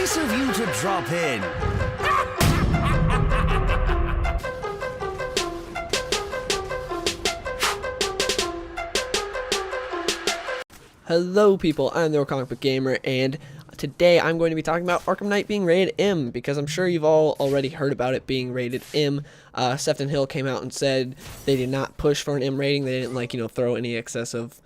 Nice of you to drop in. Hello people, I'm the Comic Book Gamer, and today I'm going to be talking about Arkham Knight being rated M, because I'm sure you've all already heard about it being rated M. Sefton Hill came out and said they did not push for an M rating. They didn't throw any excessive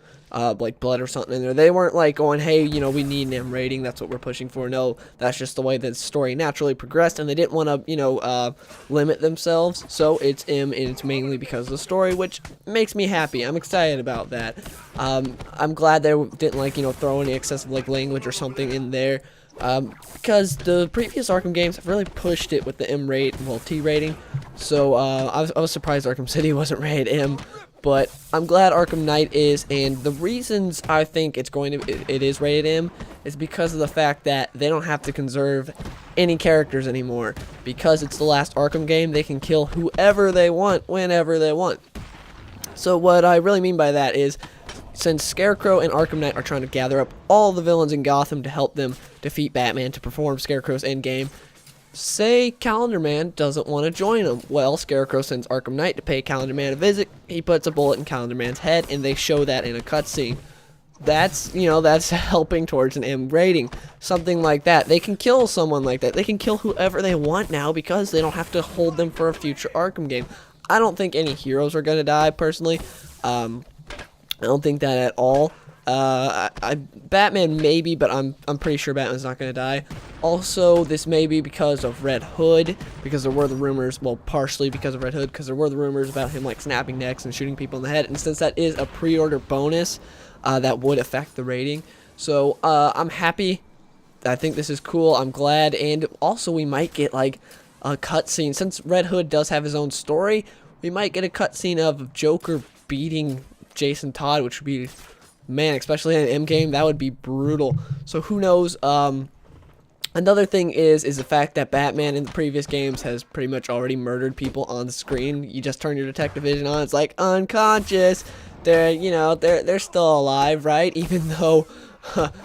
like blood or something in there. They weren't like going, hey, we need an M rating, that's what we're pushing for. No, that's just the way that the story naturally progressed, and they didn't want to limit themselves. So it's M, and it's mainly because of the story, which makes me happy. I'm excited about that. I'm glad they didn't throw any excessive language or something in there, because the previous Arkham games have really pushed it with the T rating. So I was surprised Arkham City wasn't rated M. But I'm glad Arkham Knight is, and the reasons I think it is rated M is because of the fact that they don't have to conserve any characters anymore. Because it's the last Arkham game, they can kill whoever they want, whenever they want. So what I really mean by that is, since Scarecrow and Arkham Knight are trying to gather up all the villains in Gotham to help them defeat Batman to perform Scarecrow's endgame, say Calendar Man doesn't want to join them. Well, Scarecrow sends Arkham Knight to pay Calendar Man a visit. He puts a bullet in Calendar Man's head, and they show that in a cutscene. That's helping towards an M rating. Something like that. They can kill someone like that. They can kill whoever they want now because they don't have to hold them for a future Arkham game. I don't think any heroes are going to die, personally. I don't think that at all. Batman maybe, but I'm pretty sure Batman's not going to die. Also, this may be because of Red Hood, because there were the rumors, well, partially because of Red Hood, because there were the rumors about him snapping necks and shooting people in the head, and since that is a pre-order bonus, that would affect the rating. So, I'm happy. I think this is cool. I'm glad, and also we might get a cutscene. Since Red Hood does have his own story, we might get a cutscene of Joker beating Jason Todd, which would be, man, especially in an M game, that would be brutal. So who knows? Another thing is the fact that Batman in the previous games has pretty much already murdered people on the screen. You just turn your detective vision on, it's like unconscious. They're still alive, right? Even though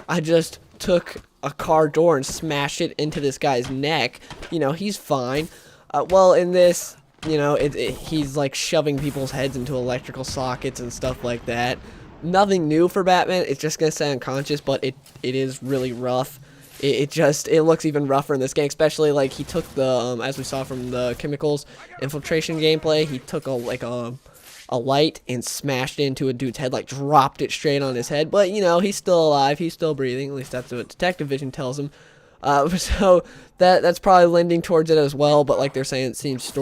I just took a car door and smashed it into this guy's neck. He's fine. Well, in this, he's shoving people's heads into electrical sockets and stuff like that. Nothing new for Batman. It's just gonna stay unconscious, but it is really rough. It looks even rougher in this game, especially he took the as we saw from the chemicals infiltration gameplay. He took a light and smashed it into a dude's head, dropped it straight on his head. But he's still alive. He's still breathing. At least that's what detective vision tells him. So that's probably lending towards it as well, but like they're saying, it seems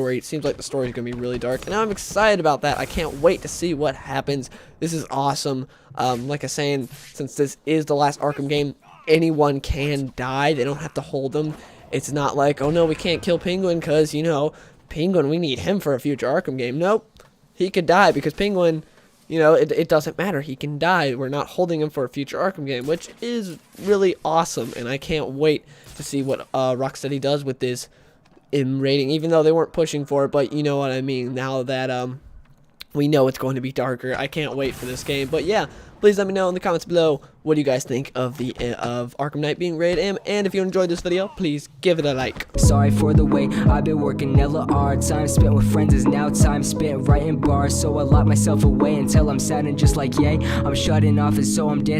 like the story's gonna be really dark, and I'm excited about that. I can't wait to see what happens. This is awesome. Like I was saying, since this is the last Arkham game, anyone can die. They don't have to hold them. It's not like, oh no, we can't kill Penguin because Penguin, we need him for a future Arkham game. Nope, he could die because Penguin, it doesn't matter. He can die. We're not holding him for a future Arkham game, which is really awesome, and I can't wait to see what Rocksteady does with this M rating, even though they weren't pushing for it, but you know what I mean. Now that we know it's going to be darker, I can't wait for this game. But yeah, please let me know in the comments below what do you guys think of Arkham Knight being rated M, and if you enjoyed this video, please give it a like. Sorry for the wait, I've been working hella hard. Time spent with friends is now time spent writing bars, so I lock myself away until I'm sad and just like yay, I'm shutting off, and so I'm dancing.